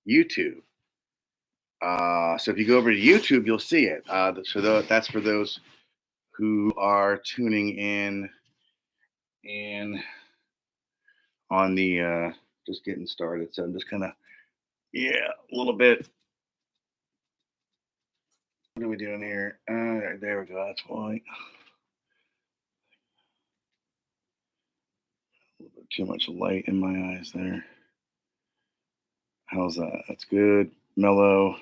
YouTube. So if you go over to YouTube, you'll see it. That's for those who are tuning in and on the just getting started. So I'm just kind of yeah, a little bit. What are we doing here? There we go. That's why. A little bit too much light in my eyes there. How's that? That's good. Mellow.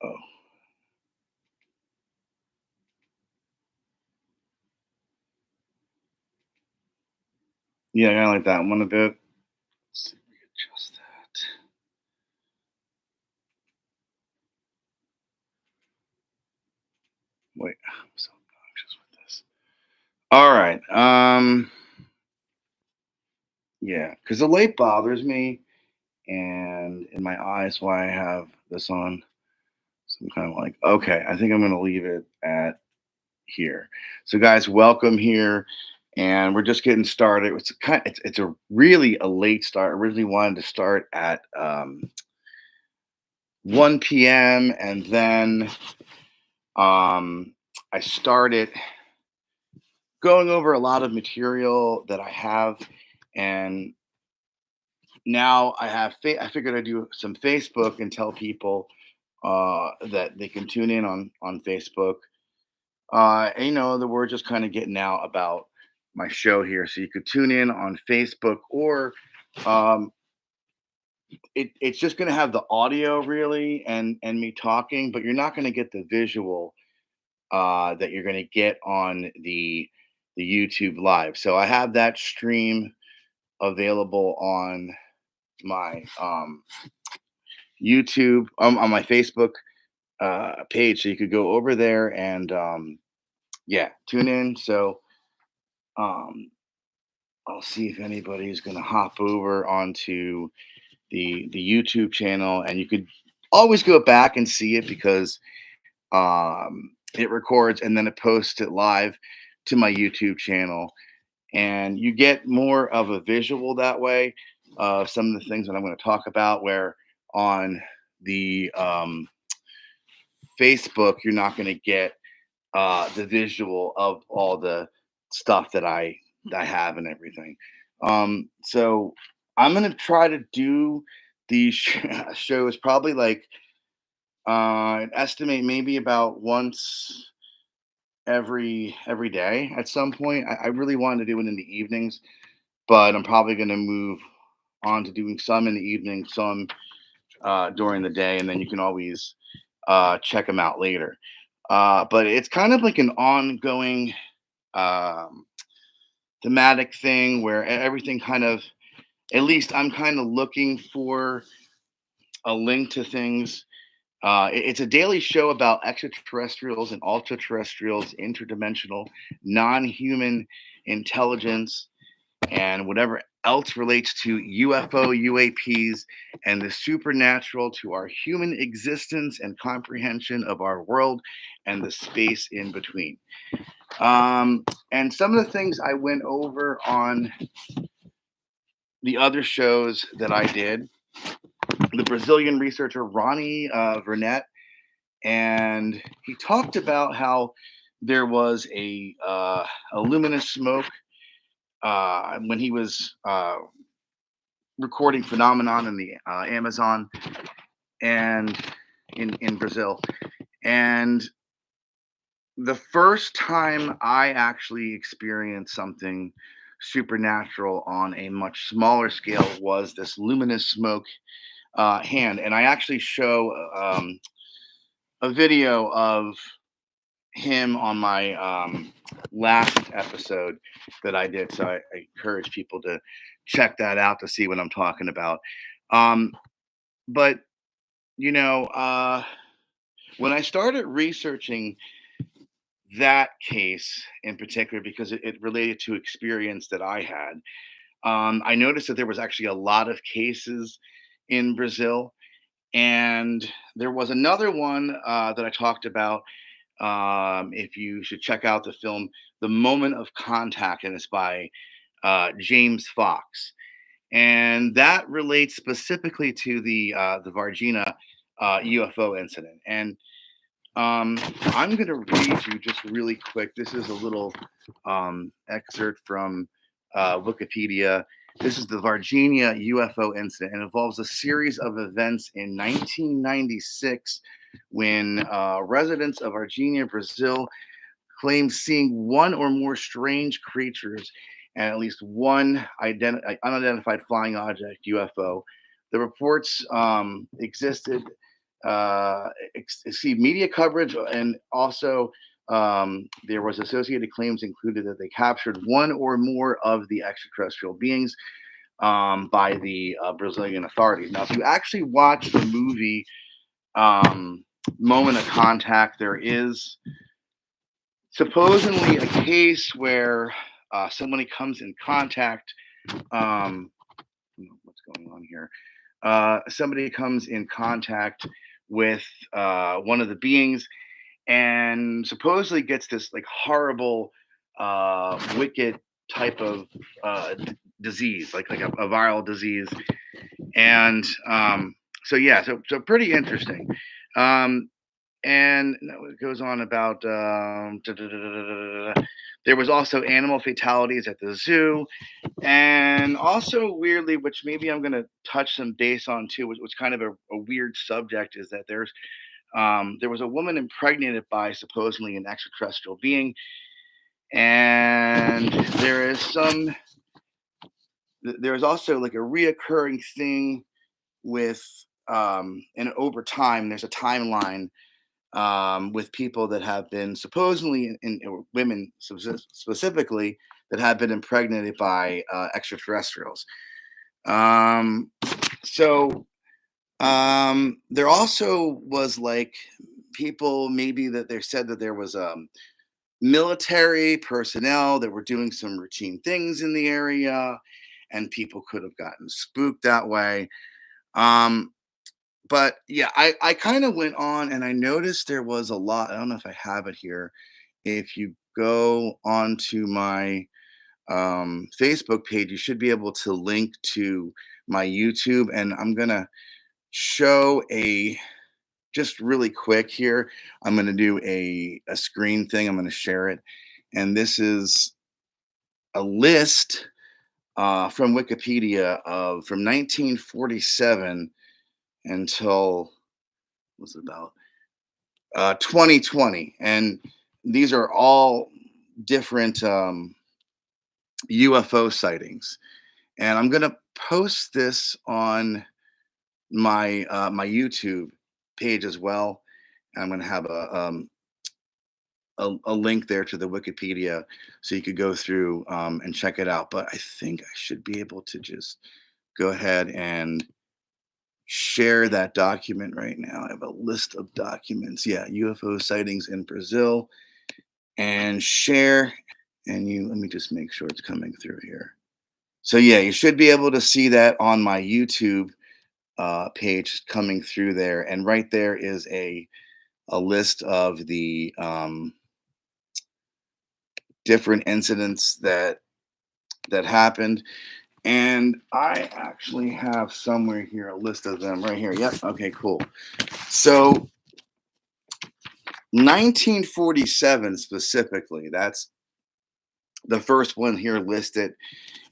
Oh, yeah, I kind of like that one a bit. Let's see if we can adjust that. Wait, I'm so obnoxious with this. All right. Yeah, because the light bothers me, and in my eyes, why I have this on. So I'm kind of like, okay, I think I'm gonna leave it at here. So, guys, welcome here, and we're just getting started. It's a really a late start. I originally wanted to start at 1 p.m. and then I started going over a lot of material that I have, and now I figured I'd do some Facebook and tell people that they can tune in on Facebook. And, the word just kind of getting out about my show here, so you could tune in on Facebook, or um, it's just going to have the audio really and me talking, but you're not going to get the visual that you're going to get on the YouTube live. So I have that stream available on my YouTube, on my Facebook page, so you could go over there and yeah, tune in. So um, I'll see if anybody's going to hop over onto the YouTube channel, and you could always go back and see it because it records and then it posts it live to my YouTube channel, and you get more of a visual that way of some of the things that I'm going to talk about. Where on the Facebook, you're not going to get the visual of all the stuff that I have and everything. So I'm gonna try to do these shows probably like I'd estimate maybe about once every day at some point. I really wanted to do it in the evenings, but I'm probably gonna move on to doing some in the evening, some during the day, and then you can always check them out later. But it's kind of like an ongoing um, thematic thing where everything kind of, at least I'm kind of looking for a link to things. It's a daily show about extraterrestrials and ultra terrestrials, interdimensional, non human intelligence, and whatever else relates to UFO, UAPs, and the supernatural to our human existence and comprehension of our world and the space in between. And some of the things I went over on the other shows that I did, the Brazilian researcher Ronnie Vernet, and he talked about how there was a luminous smoke when he was recording phenomenon in the Amazon and in Brazil. And the first time I actually experienced something supernatural on a much smaller scale was this luminous smoke hand. And I actually show a video of him on my last episode that I did. So I encourage people to check that out to see what I'm talking about. Um, but, you know, uh, when I started researching that case in particular, because it related to experience that I had, I noticed that there was actually a lot of cases in Brazil. And there was another one that I talked about. If you should check out the film, The Moment of Contact, and it's by James Fox. and that relates specifically to the Varginha UFO incident. And I'm going to read you just really quick. This is a little excerpt from Wikipedia. This is the Varginha UFO incident, and involves a series of events in 1996 when residents of Varginha, Brazil, claimed seeing one or more strange creatures and at least one unidentified flying object (UFO). The reports existed received media coverage, and also there was associated claims included that they captured one or more of the extraterrestrial beings by the Brazilian authorities. Now, if you actually watch the movie Moment of Contact, there is supposedly a case where somebody comes in contact. Um, what's going on here? Somebody comes in contact with one of the beings and supposedly gets this like horrible, wicked type of disease, like a viral disease. And so yeah, so pretty interesting. Um, and it goes on about there was also animal fatalities at the zoo, and also weirdly, which maybe I'm going to touch some base on too, which kind of a weird subject, is that there was a woman impregnated by supposedly an extraterrestrial being, and there is also like a reoccurring thing with and over time there's a timeline with people that have been supposedly women specifically that have been impregnated by extraterrestrials. Um, so there also was like people maybe that they said that there was military personnel that were doing some routine things in the area, and people could have gotten spooked that way. Um, but yeah, I kind of went on and I noticed there was a lot. I don't know if I have it here. If you go onto my Facebook page, you should be able to link to my YouTube, and I'm gonna show a just really quick here. I'm gonna do a screen thing. I'm gonna share it, and this is a list from Wikipedia of from 1947 until what's it about 2020, and these are all different UFO sightings. And I'm gonna post this on my YouTube page as well. I'm gonna have a link there to the Wikipedia, so you could go through and check it out. But I think I should be able to just go ahead and share that document right now. I have a list of documents. Yeah, UFO sightings in Brazil, and share. And you let me just make sure it's coming through here. So yeah, you should be able to see that on my YouTube page coming through there, and right there is a list of the different incidents that happened. And I actually have somewhere here a list of them right here. Yep. Okay. Cool. So 1947 specifically. That's the first one here listed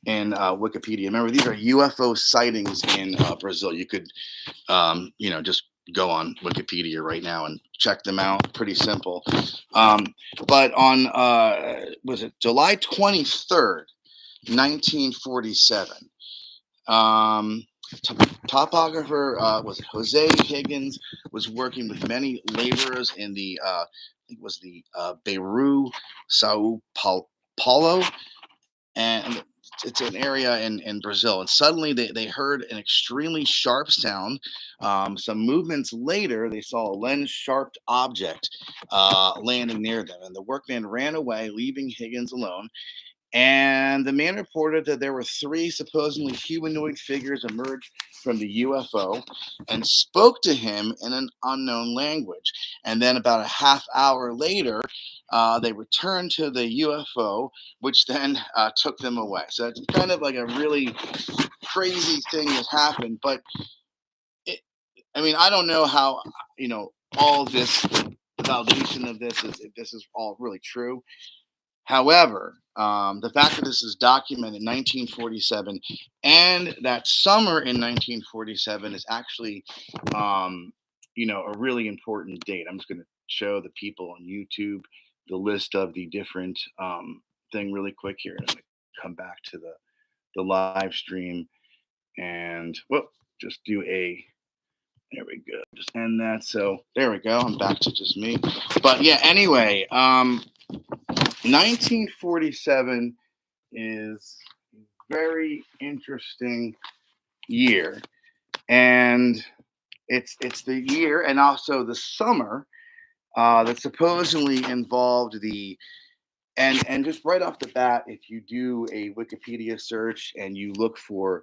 in Wikipedia. Remember, these are UFO sightings in Brazil. You could, just go on Wikipedia right now and check them out. Pretty simple. But on, was it July 23rd, 1947, um, topographer was it Jose Higgins was working with many laborers in the I think it was the Beirut, Sao Paulo, and it's an area in Brazil. And suddenly they heard an extremely sharp sound. Some movements later, they saw a lens-sharp object landing near them, and the workman ran away, leaving Higgins alone. And the man reported that there were three supposedly humanoid figures emerged from the UFO and spoke to him in an unknown language. And then about a half hour later, they returned to the UFO, which then took them away. So it's kind of like a really crazy thing that happened. But it, I mean, I don't know how all this validation of this is if this is all really true. However, the fact that this is documented in 1947 and that summer in 1947 is actually, um, a really important date. I'm just going to show the people on YouTube the list of the different thing really quick here. And I'm going to come back to the live stream and well, just do a there we go. Just end that. So there we go. I'm back to just me. But yeah, anyway, 1947 is a very interesting year, and it's the year and also the summer that supposedly involved the and just right off the bat, if you do a Wikipedia search and you look for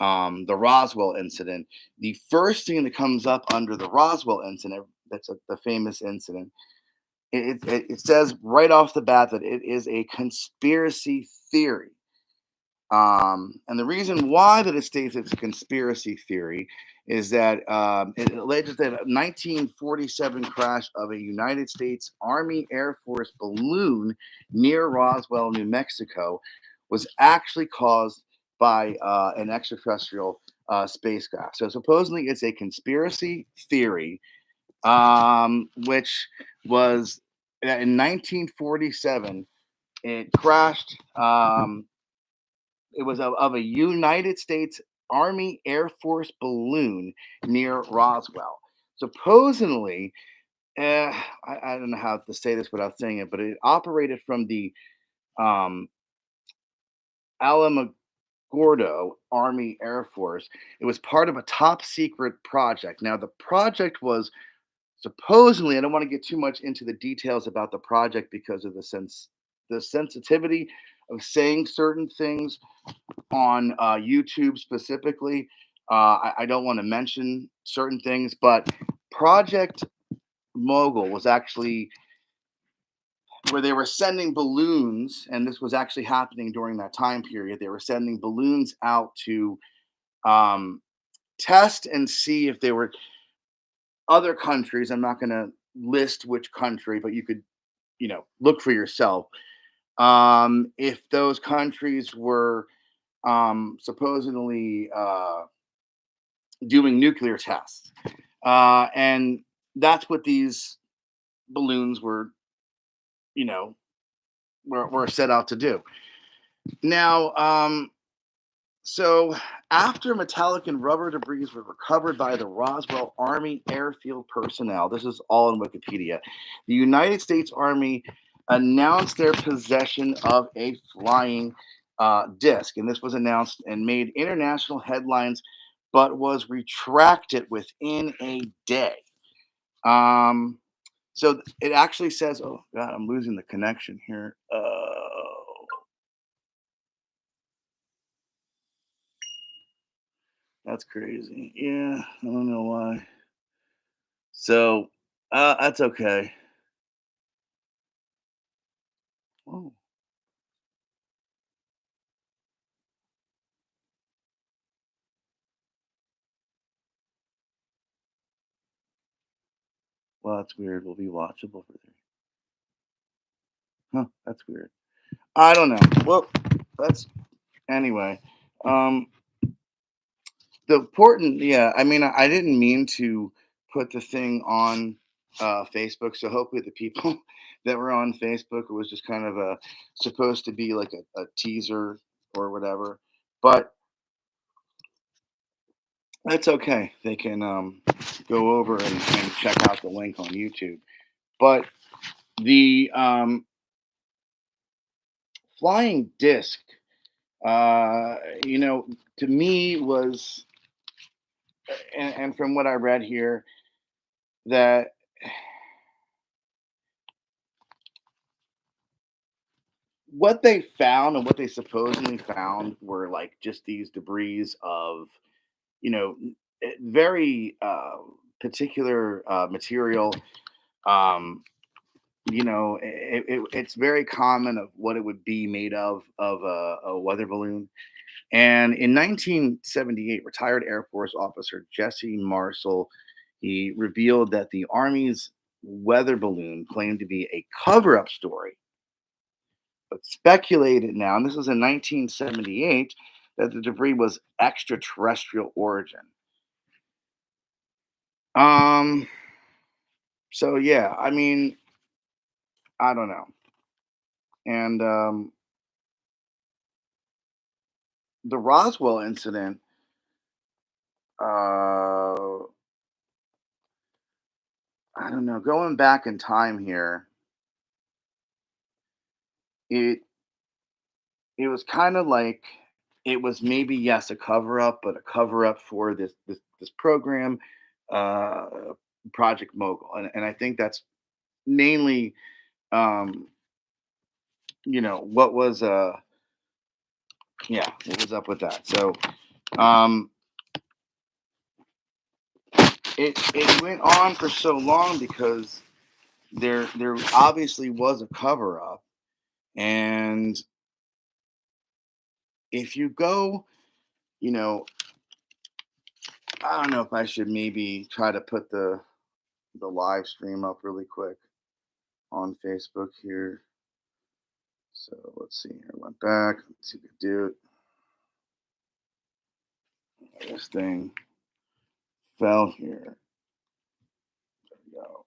the Roswell incident, the first thing that comes up under the Roswell incident, the famous incident, it says right off the bat that it is a conspiracy theory. And the reason why that it states it's a conspiracy theory is that it alleges that a 1947 crash of a United States Army Air Force balloon near Roswell, New Mexico, was actually caused by an extraterrestrial spacecraft. So supposedly it's a conspiracy theory, which was in 1947. It crashed. It was of a United States Army Air Force balloon near Roswell. Supposedly, I don't know how to say this without saying it, but it operated from the um, Alamogordo Army Air Force. It was part of a top secret project. Now, the project was supposedly, I don't want to get too much into the details about the project because of the sensitivity of saying certain things on YouTube specifically. I don't want to mention certain things, but Project Mogul was actually where they were sending balloons, and this was actually happening during that time period. They were sending balloons out to um, test and see if there were other countries. I'm not going to list which country, but you could, look for yourself. If those countries were supposedly doing nuclear tests. And that's what these balloons you know, were set out to do. Now, so after metallic and rubber debris were recovered by the Roswell Army Airfield personnel, this is all in Wikipedia, the United States Army announced their possession of a flying disc. And this was announced and made international headlines, but was retracted within a day. Um, so it actually says, oh, God, I'm losing the connection here. That's crazy. Yeah, I don't know why. So that's okay. Oh, well, that's weird. Will be watchable for three. Huh, that's weird. I don't know. Well, that's anyway. Um, the important, yeah. I mean, I didn't mean to put the thing on Facebook, so hopefully the people that were on Facebook, it was just kind of a supposed to be like a teaser or whatever. But that's okay. They can go over and check out the link on YouTube. But the flying disc, uh, you know, to me was, and from what I read here, that what they found and what they supposedly found were like just these debris of, very particular material. Um, it's very common of what it would be made of a weather balloon. And in 1978, retired Air Force officer Jesse Marcel, he revealed that the Army's weather balloon claimed to be a cover-up story, but speculated now, and this was in 1978, that the debris was extraterrestrial origin. Um, so yeah, I mean, I don't know. And the Roswell incident, uh, I don't know, going back in time here, it it was kind of like it was maybe yes a cover up, but a cover up for this program, uh, Project Mogul, and I think that's mainly um, what was yeah, what was up with that. So um, it went on for so long because there obviously was a cover up, and if you go, you know, I don't know if I should maybe try to put the live stream up really quick on Facebook here. So let's see here. Went back. Let's see if we can do it. This thing fell here. There we go.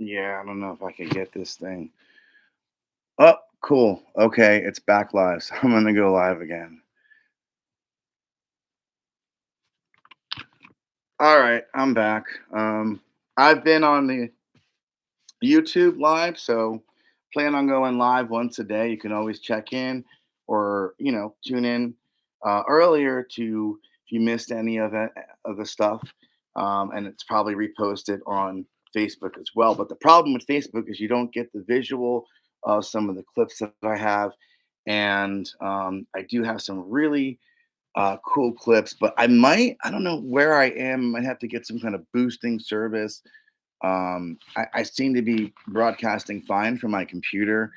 Yeah, I don't know if I can get this thing. Oh, cool. Okay, it's back live. So I'm gonna go live again. All right, I'm back. I've been on the YouTube live, so plan on going live once a day. You can always check in or tune in earlier to if you missed any of it of the stuff, and it's probably reposted on Facebook as well. But the problem with Facebook is you don't get the visual of some of the clips that I have, and I do have some really cool clips. But I don't know where I am. I might have to get some kind of boosting service. I seem to be broadcasting fine from my computer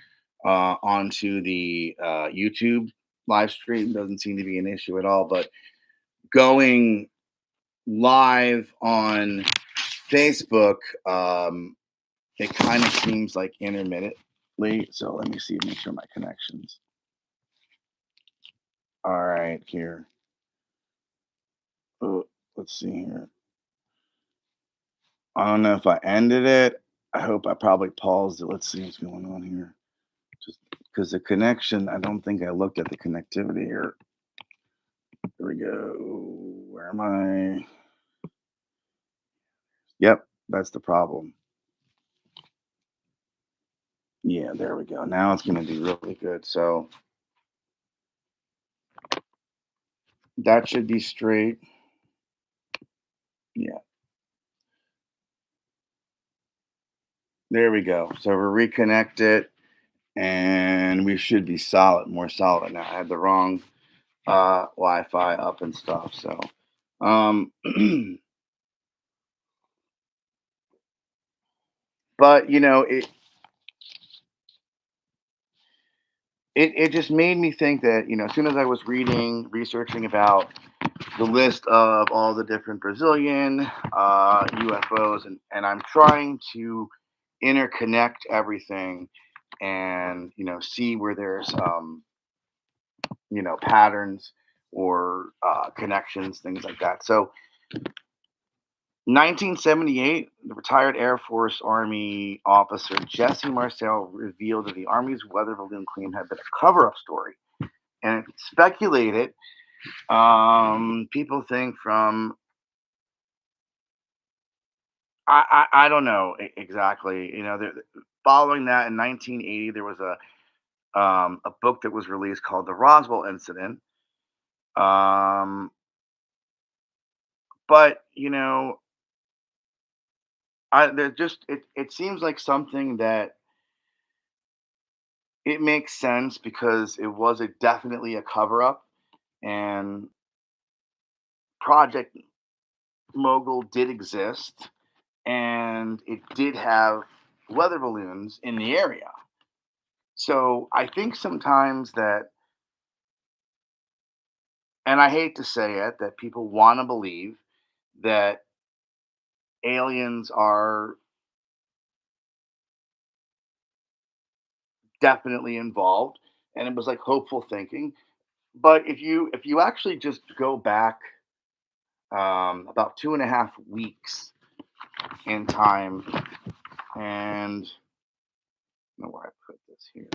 onto the YouTube live stream. Doesn't seem to be an issue at all. But going live on Facebook, it kind of seems like intermittently. So let me see, make sure my connections. All right, here. Oh, let's see here. I don't know if I ended it. I hope I probably paused it. Let's see what's going on here. Just because the connection, I don't think I looked at the connectivity here. Here we go. Where am I? Yep, that's the problem. Yeah, there we go. Now it's going to be really good. So that should be straight. Yeah, there we go. So we're reconnected and we should be solid, more solid now. I had the wrong Wi-Fi up and stuff. So, um, but it just made me think that as soon as I was researching about the list of all the different Brazilian UFOs, and I'm trying to interconnect everything and see where there's patterns or connections, things like that. So 1978, the retired Air Force Army officer Jesse Marcel revealed that the Army's weather balloon claim had been a cover-up story, and it speculated. People think from I don't know exactly. Following that in 1980, there was a book that was released called The Roswell Incident. Um, but there just it seems like something that it makes sense because it was definitely a cover up, and Project Mogul did exist, and it did have weather balloons in the area. So I think sometimes that, and I hate to say it, that people want to believe that aliens are definitely involved, and it was like hopeful thinking. But if you actually just go back about 2.5 weeks in time, and I don't know where I put this here.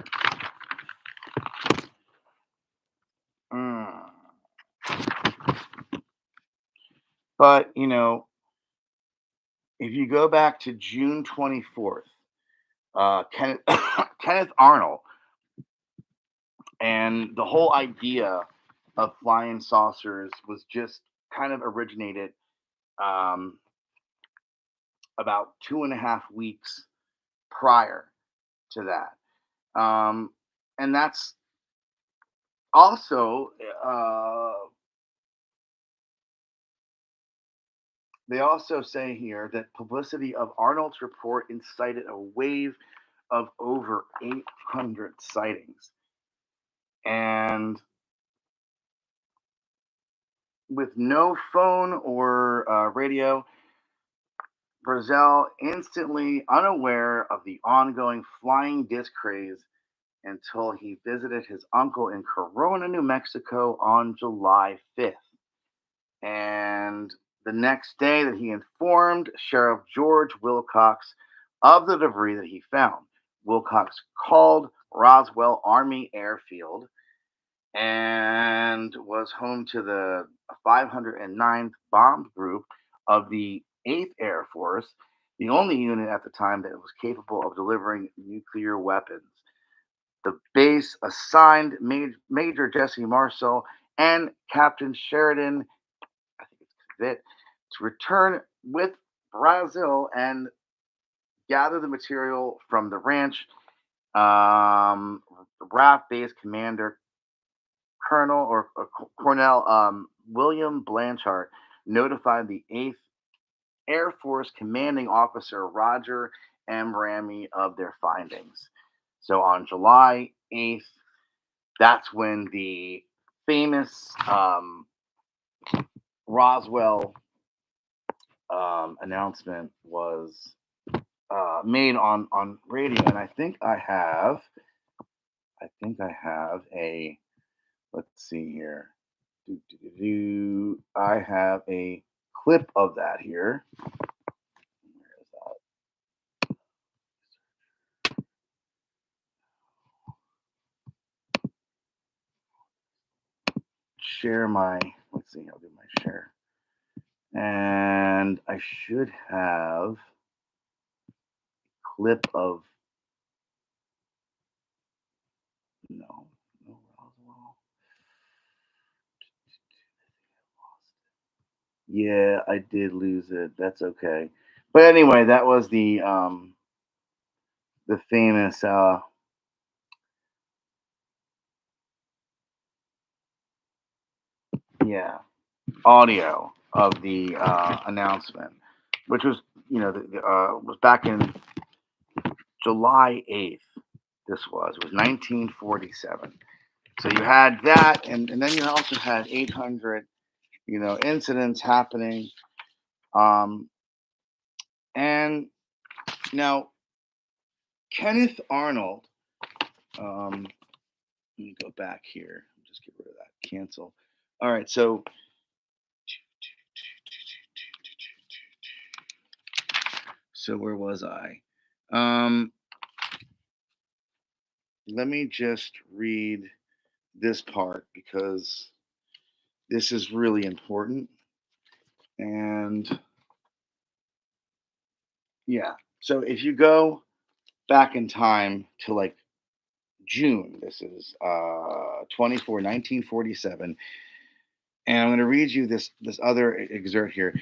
Mm. But if you go back to June 24th, Kenneth Kenneth Arnold, and the whole idea of flying saucers was just kind of originated um, about 2.5 weeks prior to that. And that's also, they also say here that publicity of Arnold's report incited a wave of over 800 sightings. And with no phone or radio, Brazil instantly unaware of the ongoing flying disc craze until he visited his uncle in Corona, New Mexico on July 5th. And the next day that he informed Sheriff George Wilcox of the debris that he found. Wilcox called Roswell Army Airfield and was home to the 509th Bomb Group of the 8th Air Force, the only unit at the time that was capable of delivering nuclear weapons. The base assigned Major Jesse Marcel and Captain Sheridan, I think it's it, to return with Brazil and gather the material from the ranch. RAF base commander Colonel or Cornell William Blanchard notified the 8th Air Force commanding officer Roger M. Ramey of their findings. So on July 8th, that's when the famous Roswell announcement was made on radio, and I think I have a, let's see here. I have a clip of that here. Where is that? Share my. Let's see. I'll do my share, and I should have clip of no, no Roswell. Yeah, I did lose it. That's okay. But anyway, that was the famous yeah, audio of the announcement, which was was back in July 8th. This was 1947. So you had that, and then you also had 800 incidents happening. Um, and now Kenneth Arnold. Let me go back here. Just get rid of that. Cancel. All right. So where was I? Um, Let me just read this part because this is really important. And yeah, so if you go back in time to like June, this is 1947, and I'm going to read you this other excerpt here.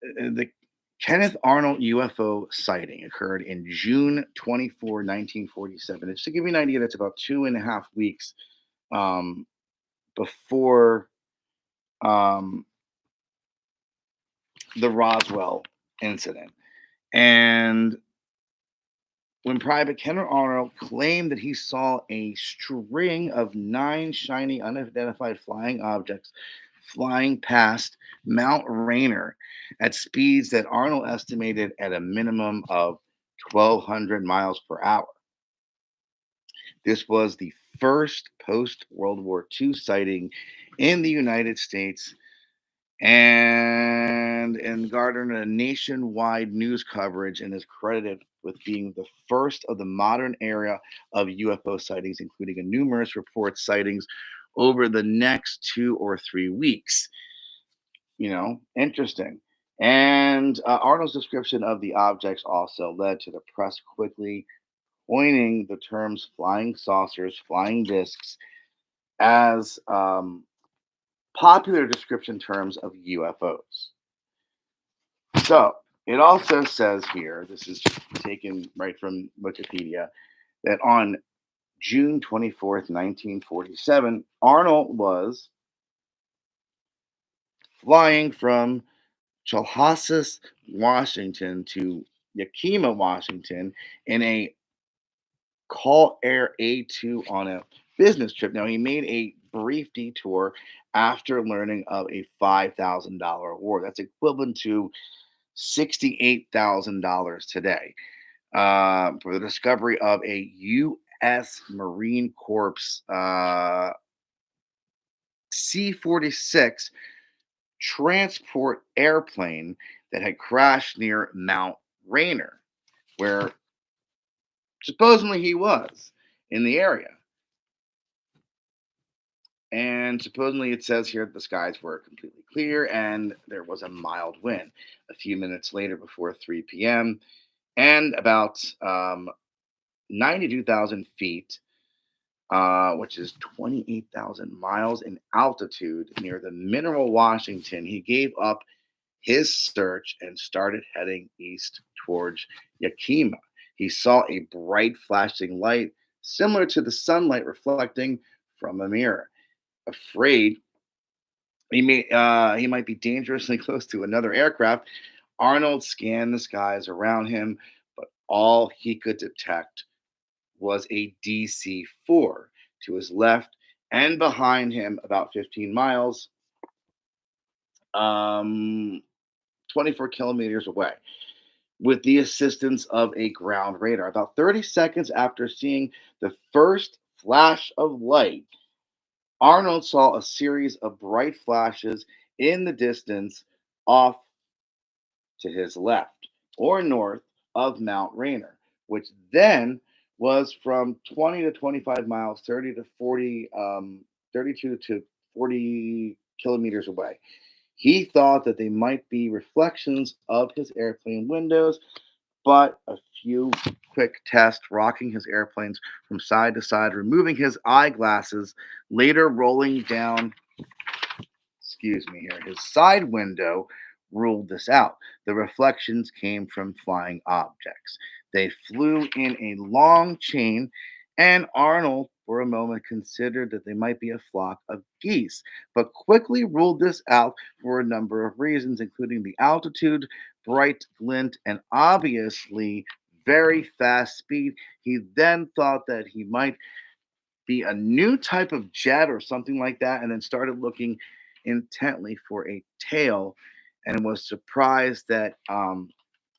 The Kenneth Arnold UFO sighting occurred in June 24, 1947. Just to give you an idea, that's about 2.5 weeks um, before um, the Roswell incident. And when Private Kenneth Arnold claimed that he saw a string of nine shiny, unidentified flying objects flying past Mount Rainier at speeds that Arnold estimated at a minimum of 1,200 miles per hour. This was the first post World War II sighting in the United States and garnered a nationwide news coverage and is credited with being the first of the modern era of UFO sightings, including a numerous reports sightings over the next 2 or 3 weeks. Interesting. And Arnold's description of the objects also led to the press quickly coining the terms flying saucers, flying discs as popular description terms of UFOs. So it also says here, this is taken right from Wikipedia, that on June 24th, 1947, Arnold was flying from Chilhousie, Washington to Yakima, Washington in a Call Air A2 on a business trip. Now, he made a brief detour after learning of a $5,000 award. That's equivalent to $68,000 today for the discovery of a U.S. Marine Corps C-46 transport airplane that had crashed near Mount Rainier, where supposedly he was in the area. And supposedly it says here that the skies were completely clear and there was a mild wind. A few minutes later, before 3 p.m., and about 92,000 feet, which is 28,000 miles in altitude near the Mineral, Washington, he gave up his search and started heading east towards Yakima. He saw a bright flashing light similar to the sunlight reflecting from a mirror. Afraid he might be dangerously close to another aircraft, Arnold scanned the skies around him, but all he could detect was a DC 4 to his left and behind him, about 15 miles, um, 24 kilometers away, with the assistance of a ground radar. About 30 seconds after seeing the first flash of light, Arnold saw a series of bright flashes in the distance off to his left or north of Mount Rainier, which then was from 20 to 25 miles, 30 to 40, 32 to 40 kilometers away. He thought that they might be reflections of his airplane windows, but a few quick tests, rocking his airplanes from side to side, removing his eyeglasses, later rolling down, excuse me here, his side window, ruled this out. The reflections came from flying objects. They flew in a long chain, and Arnold, for a moment, considered that they might be a flock of geese, but quickly ruled this out for a number of reasons, including the altitude, bright glint, and obviously very fast speed. He then thought that he might be a new type of jet or something like that, and then started looking intently for a tail and was surprised that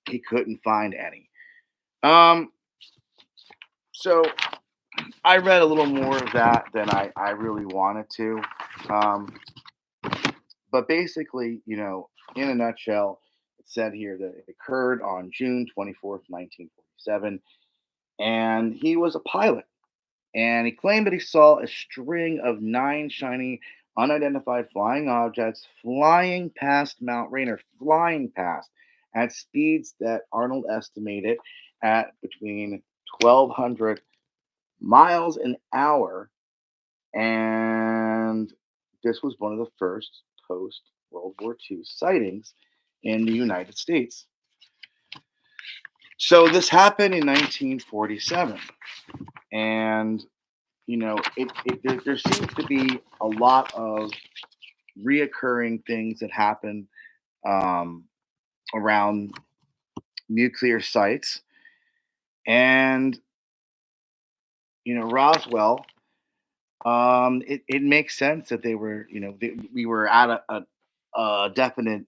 he couldn't find any. Um, so I read a little more of that than I really wanted to. Um, but basically, in a nutshell, it said here that it occurred on June 24th, 1947, and he was a pilot. And he claimed that he saw a string of nine shiny, unidentified flying objects flying past Mount Rainier, flying past at speeds that Arnold estimated at between 1,200 miles an hour. And this was one of the first post World War II sightings in the United States. So this happened in 1947, and there seems to be a lot of reoccurring things that happen um, around nuclear sites, and Roswell. It makes sense that they were, we were at a definite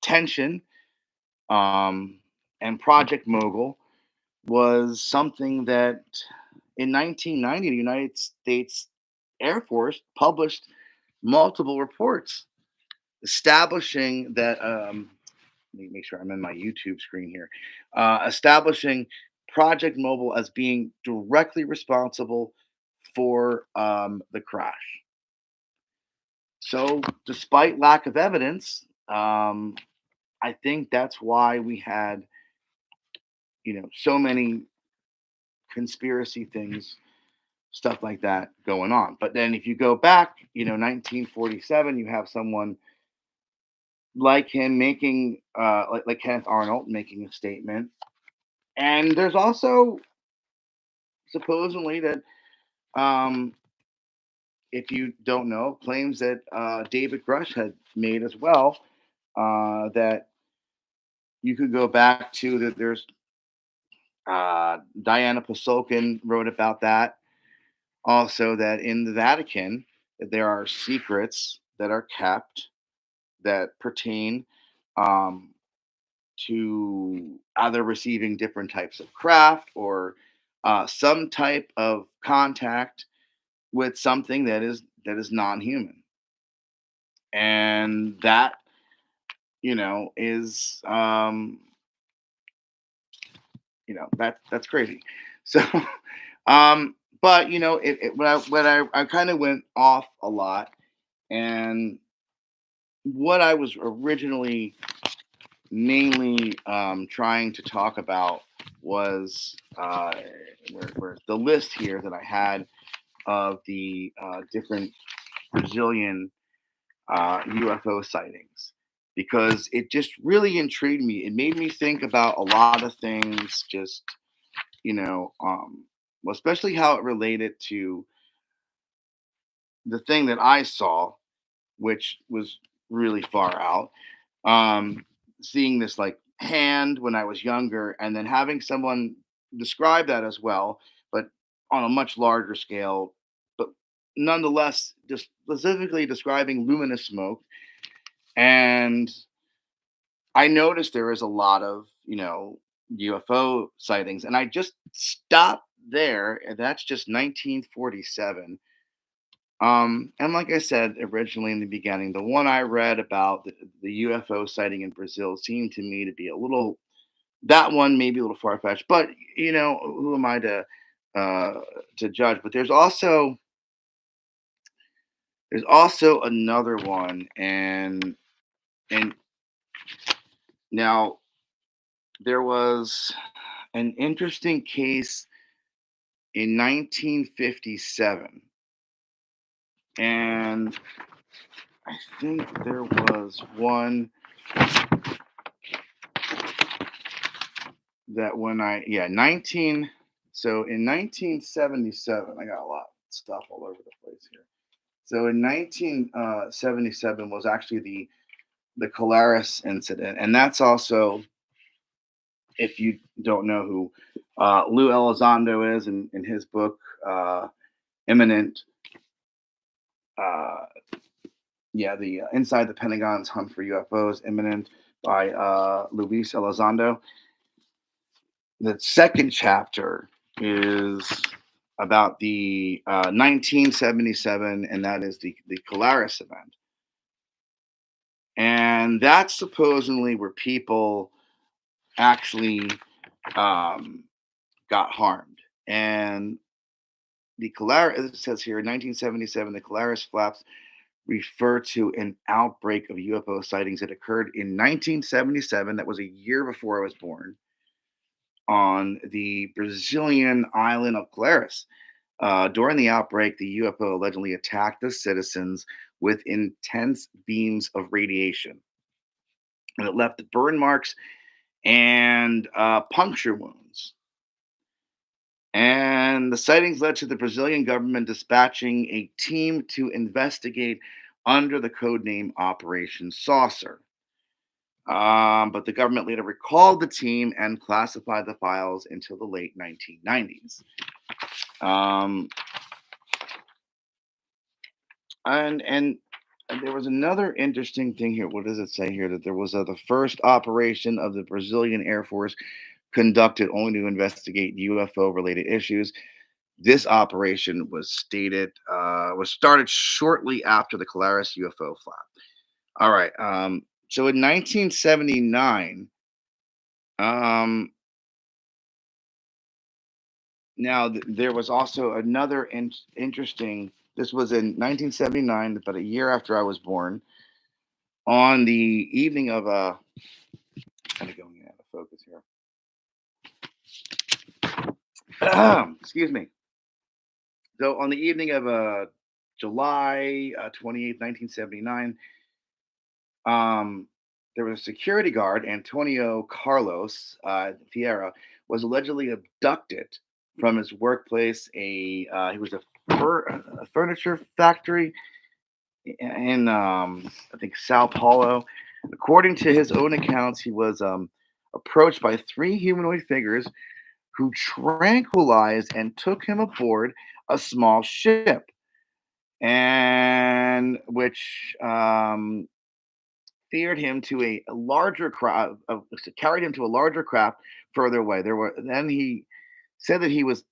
tension, um, and Project Mogul was something that in 1990 the United States Air Force published multiple reports establishing that. Let me make sure I'm in my YouTube screen here. Establishing Project Mobile as being directly responsible for the crash. So, despite lack of evidence, I think that's why we had, so many conspiracy things, stuff like that going on. But then, if you go back, 1947, you have someone like him making, like Kenneth Arnold making a statement, and there's also supposedly that, um, if you don't know, claims that David Grush had made as well. That you could go back to that. There's Diana Pasulkin wrote about that. Also, that in the Vatican, that there are secrets that are kept that pertain, um, to either receiving different types of craft or some type of contact with something that is non-human, and that is that's crazy. So, but when I kind of went off a lot, and what I was originally mainly trying to talk about was where the list here that I had of the different Brazilian UFO sightings, because it just really intrigued me. It made me think about a lot of things, just well, especially how it related to the thing that I saw, which was really far out. Um, Seeing this like hand when I was younger, and then having someone describe that as well, but on a much larger scale, but nonetheless, just specifically describing luminous smoke. And I noticed there is a lot of, UFO sightings, and I just stopped there, and that's just 1947. And like I said originally in the beginning, the one I read about the UFO sighting in Brazil seemed to me to be a little, that one maybe a little far fetched, but who am I uh, to judge? But there's also another one, and now there was an interesting case in 1957, and I think there was one that when I yeah 19 so in 1977, I got a lot of stuff all over the place here. So in 1977 was actually the Colaris incident, and that's also, if you don't know who Lou Elizondo is, in his book Imminent, uh, the Inside the Pentagon's Hunt for UFOs, Imminent, by Luis Elizondo. The second chapter is about the 1977, and that is the Colaris event. And that's supposedly where people actually um, got harmed. And the Colaris, it says here, in 1977, the Colaris flaps refer to an outbreak of UFO sightings that occurred in 1977. That was a year before I was born, on the Brazilian island of Colaris. During the outbreak, the UFO allegedly attacked the citizens with intense beams of radiation, and it left burn marks and puncture wounds. And the sightings led to the Brazilian government dispatching a team to investigate under the code name Operation Saucer. But the government later recalled the team and classified the files until the late 1990s. Um, and there was another interesting thing here. What does it say here? That there was the first operation of the Brazilian Air Force conducted only to investigate UFO related issues. This operation was started shortly after the Colares UFO flap. All right. So in 1979, um, there was also another interesting. This was in 1979, about a year after I was born. On the evening of kind of going out of focus here. Excuse me. So on the evening of July 28th, 1979, um, there was a security guard, Antonio Carlos Vieira, was allegedly abducted from his workplace. He was a furniture factory in I think Sao Paulo. According to his own accounts, he was approached by three humanoid figures who tranquilized and took him aboard a small ship, and which steered him to a larger craft, carried him to a larger craft further away. Then he said that he was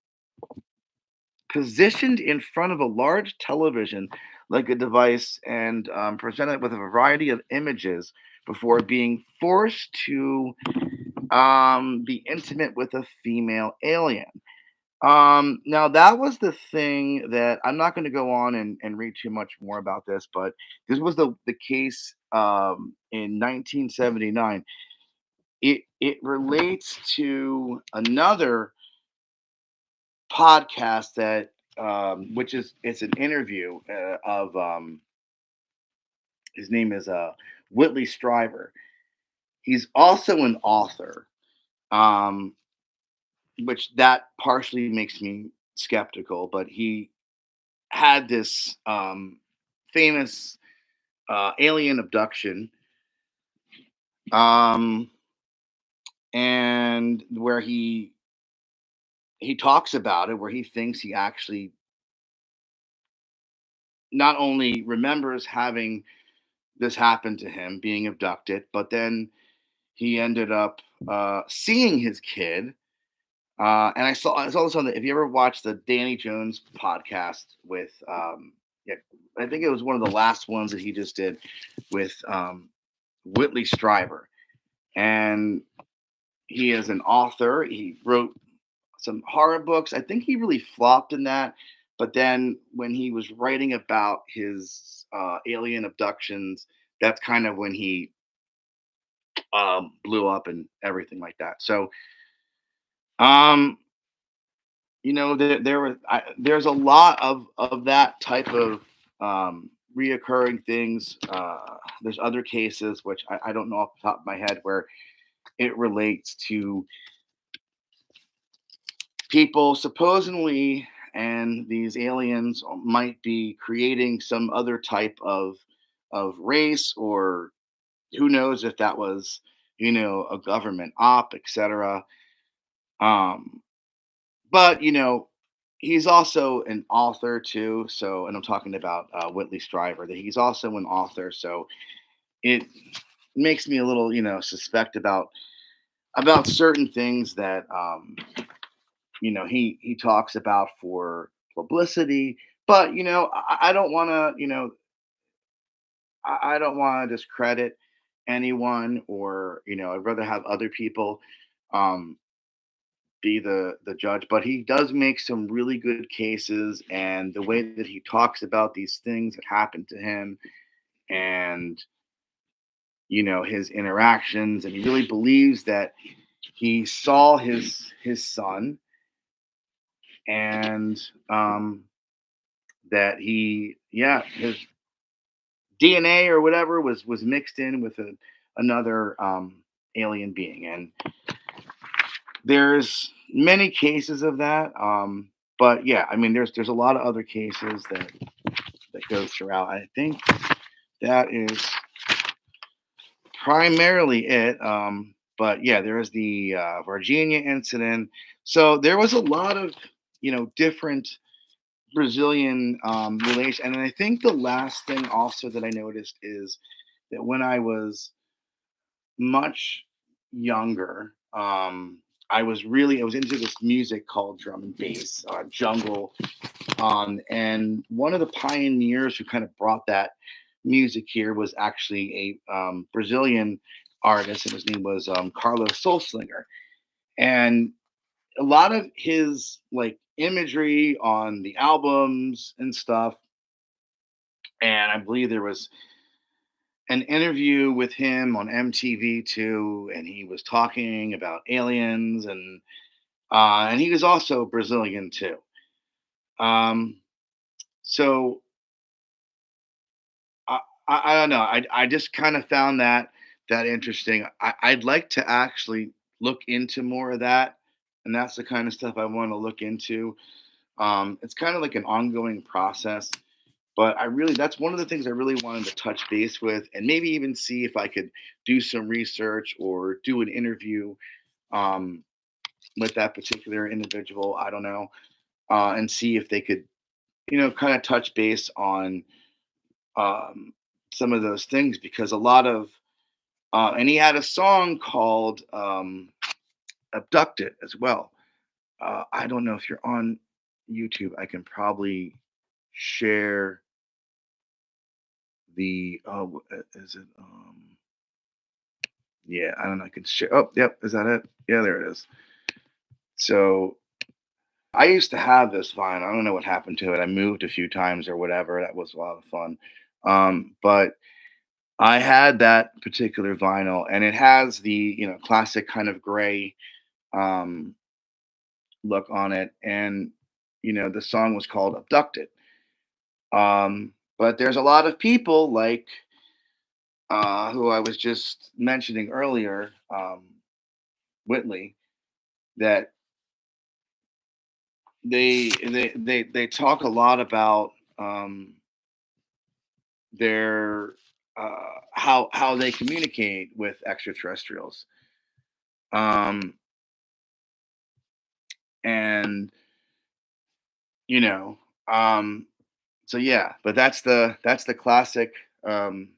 positioned in front of a large television like a device and presented with a variety of images before being forced to be intimate with a female alien. Now that was the thing that I'm not going to go on and read too much more about this, but this was the case in 1979. It relates to another podcast that which is it's an interview of his name is Whitley Strieber. He's also an author, um, which that partially makes me skeptical. But he had this famous alien abduction, um, and where he talks about it, where he thinks he actually not only remembers having this happen to him, being abducted, but then he ended up seeing his kid. And I saw this on the. If you ever watched the Danny Jones podcast with, yeah, I think it was one of the last ones that he just did with Whitley Strieber, and he is an author. He wrote some horror books. I think he really flopped in that. But then when he was writing about his alien abductions, that's kind of when he blew up and everything like that. So, um, there's a lot of that type of reoccurring things. There's other cases which I don't know off the top of my head where it relates to people supposedly, and these aliens might be creating some other type of race, or who knows if that was a government op, etc. um but he's also an author too, so, and I'm talking about Whitley Strieber, that he's also an author, so it makes me a little suspect about certain things that he talks about for publicity. But I don't want to I don't want to discredit anyone, or I'd rather have other people um be the judge. But he does make some really good cases, and the way that he talks about these things that happened to him, and his interactions, and he really believes that he saw his son, and that his DNA or whatever was mixed in with another alien being. And there's many cases of that. But yeah, I mean, there's a lot of other cases that go throughout. I think that is primarily it. But yeah, there was the Virginia incident. So there was a lot of different Brazilian relation. And I think the last thing also that I noticed is that when I was much younger, I was into this music called drum and bass, jungle, and one of the pioneers who kind of brought that music here was actually a Brazilian artist, and his name was Carlos Solslinger. And a lot of his like imagery on the albums and stuff, and I believe there was an interview with him on MTV too, and he was talking about aliens, and he was also Brazilian too. Um, so I, I don't know. I just kind of found that interesting. I'd like to actually look into more of that, and that's the kind of stuff I want to look into. It's kind of like an ongoing process, but I really that's one of the things I really wanted to touch base with, and maybe even see if I could do some research or do an interview um, with that particular individual. I don't know, and see if they could, kind of touch base on um, some of those things because a lot of and he had a song called "Abducted" as well. I don't know if you're on YouTube. I can probably share the is it yeah, I don't know. I can share. Oh, yep. Is that it? Yeah, there it is. So I used to have this vine. I don't know what happened to it. I moved a few times or whatever. That was a lot of fun. But I had that particular vinyl, and it has the classic kind of gray um, look on it, and the song was called "Abducted." But there's a lot of people like who I was just mentioning earlier, Whitley, that they talk a lot about their how they communicate with extraterrestrials, um, and you know, um, so yeah. But that's the classic kind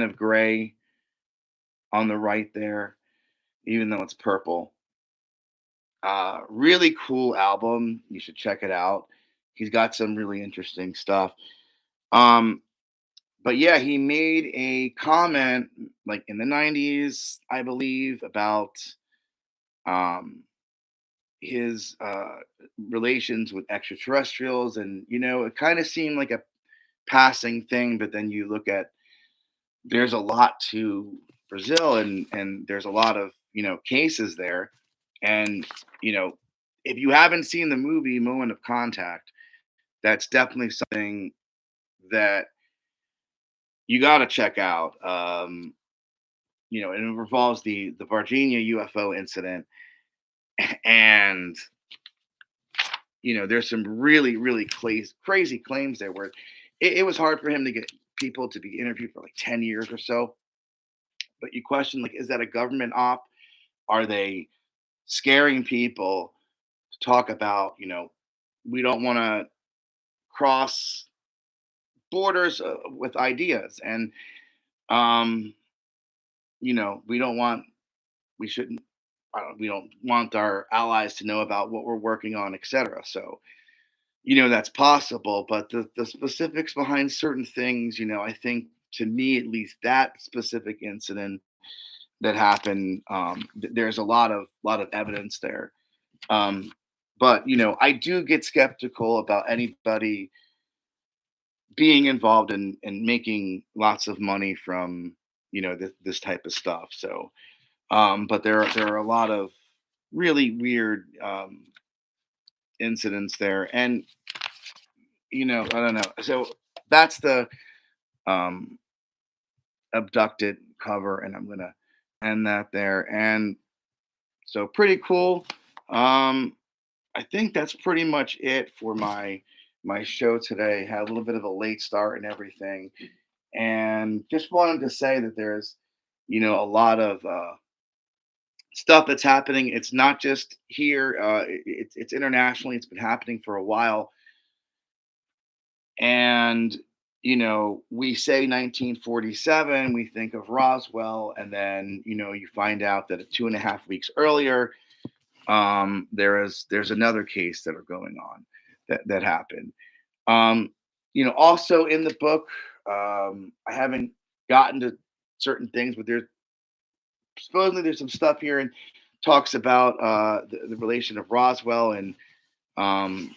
of gray on the right there, even though it's purple. Really cool album. You should check it out. He's got some really interesting stuff. Um, but yeah, he made a comment like in the 90s, I believe, about um, his relations with extraterrestrials. And, it kind of seemed like a passing thing. But then you look at there's a lot to Brazil, and there's a lot of, cases there. And, you know, if you haven't seen the movie Moment of Contact, that's definitely something that you got to check out. And it revolves the Virginia UFO incident, and there's some really really crazy claims there where it was hard for him to get people to be interviewed for like 10 years or so. But you question like, is that a government op? Are they scaring people to talk about? We don't want to cross borders with ideas, and um, we don't want we shouldn't we don't want our allies to know about what we're working on, etc. So that's possible, but the specifics behind certain things, I think to me at least that specific incident that happened, there's a lot of evidence there. Um, but I do get skeptical about anybody being involved in making lots of money from this type of stuff. So, but there are a lot of really weird incidents there, and I don't know. So that's the um, abducted cover, and I'm gonna and that there. And so pretty cool. Um, I think that's pretty much it for my show today. Had a little bit of a late start and everything, and just wanted to say that there's, a lot of stuff that's happening. It's not just here. It's internationally. It's been happening for a while, and we say 1947, we think of Roswell, and then you find out that 2.5 weeks earlier, there's another case that are going on that happened. Um, also in the book, I haven't gotten to certain things, but there's supposedly there's some stuff here and talks about the relation of Roswell and um,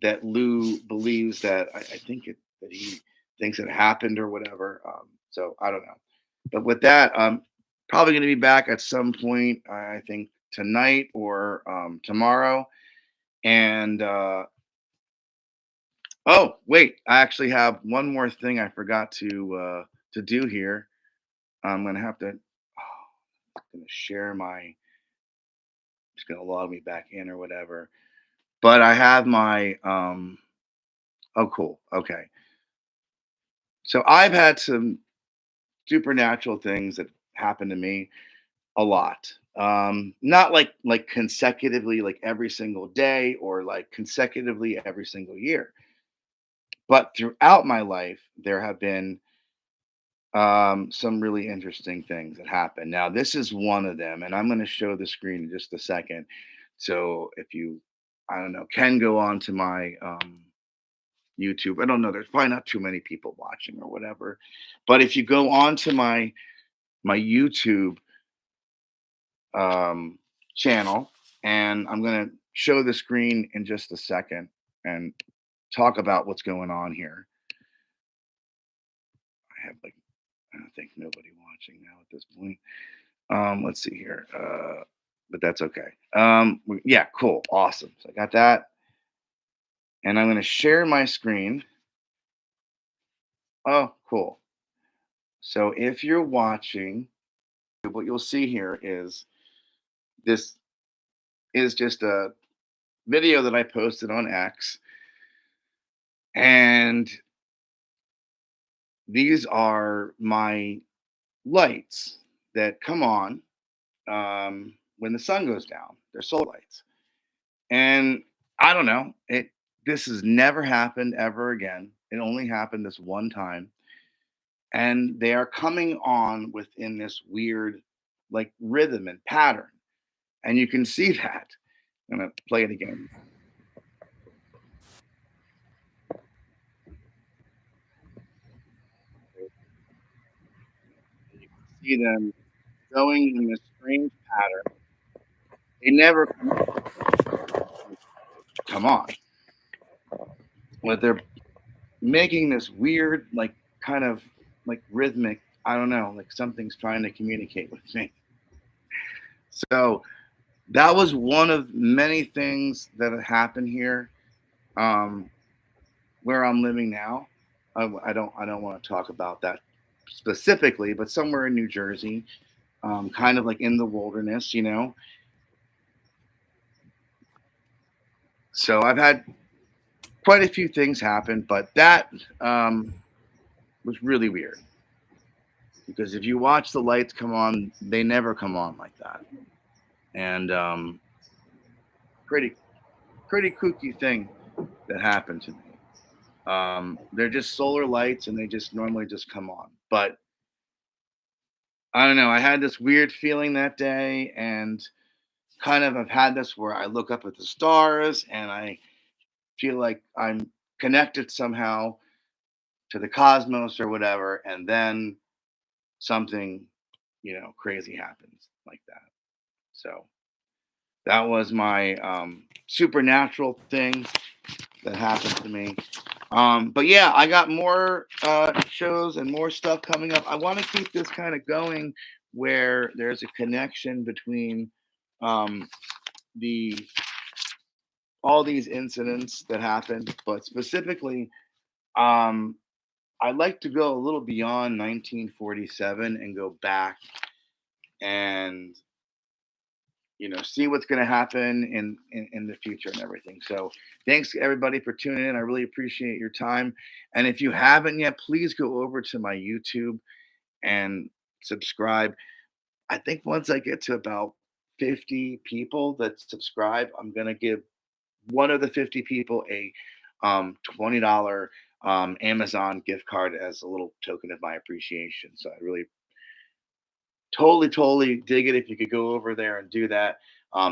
that Lou believes that I think that he thinks it happened or whatever. So I don't know. But with that, I'm probably going to be back at some point. I think tonight or tomorrow. And oh wait, I actually have one more thing I forgot to do here. I'm gonna have to. I'm gonna share my. It's gonna log me back in or whatever. But I have my. Oh, cool. Okay. So I've had some supernatural things that happen to me a lot. Not like consecutively, like every single day, or like consecutively every single year. But throughout my life, there have been some really interesting things that happen. Now, this is one of them, and I'm going to show the screen in just a second. So if you, I don't know, can go on to my YouTube. I don't know. There's probably not too many people watching or whatever, but if you go on to my YouTube um, channel, and I'm going to show the screen in just a second and talk about what's going on here. I have like I don't think nobody watching now at this point. Let's see here. But that's okay. Yeah, cool, awesome. So I got that, and I'm going to share my screen. Oh, cool. So if you're watching, what you'll see here is this is just a video that I posted on X, and these are my lights that come on when the sun goes down. They're solar lights. And I don't know, this has never happened ever again. It only happened this one time. And they are coming on within this weird like rhythm and pattern. And you can see that. I'm gonna play it again. And you can see them going in this strange pattern. They never come on. But they're making this weird, like kind of like rhythmic, I don't know, like something's trying to communicate with me. So that was one of many things that have happened here um, where I'm living now. I don't want to talk about that specifically, but somewhere in New Jersey, kind of like in the wilderness. So I've had quite a few things happen, but that was really weird because if you watch the lights come on, they never come on like that, and pretty pretty kooky thing that happened to me. They're just solar lights and they just normally just come on. But I don't know. I had this weird feeling that day, and kind of have had this where I look up at the stars and I feel like I'm connected somehow to the cosmos or whatever. And then something, crazy happens like that. So that was my supernatural thing that happened to me. But yeah, I got more shows and more stuff coming up. I want to keep this kind of going where there's a connection between um, the all these incidents that happened, but specifically, um, I'd like to go a little beyond 1947 and go back and see what's going to happen in the future and everything. So thanks everybody for tuning in. I really appreciate your time. And if you haven't yet, please go over to my YouTube and subscribe. I think once I get to about 50 people that subscribe, I'm going to give one of the 50 people a $20 Amazon gift card as a little token of my appreciation. So I really totally dig it if you could go over there and do that.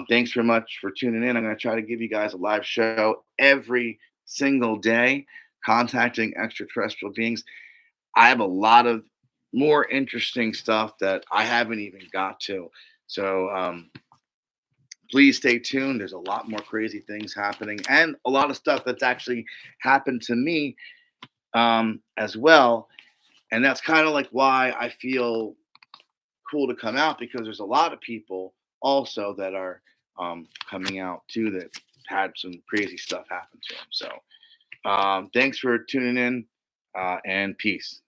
Thanks very much for tuning in. I'm going to try to give you guys a live show every single day, contacting extraterrestrial beings. I have a lot of more interesting stuff that I haven't even got to. So please stay tuned. There's a lot more crazy things happening and a lot of stuff that's actually happened to me as well. And that's kind of like why I feel cool to come out, because there's a lot of people also that are coming out too that had some crazy stuff happen to them. So thanks for tuning in and peace.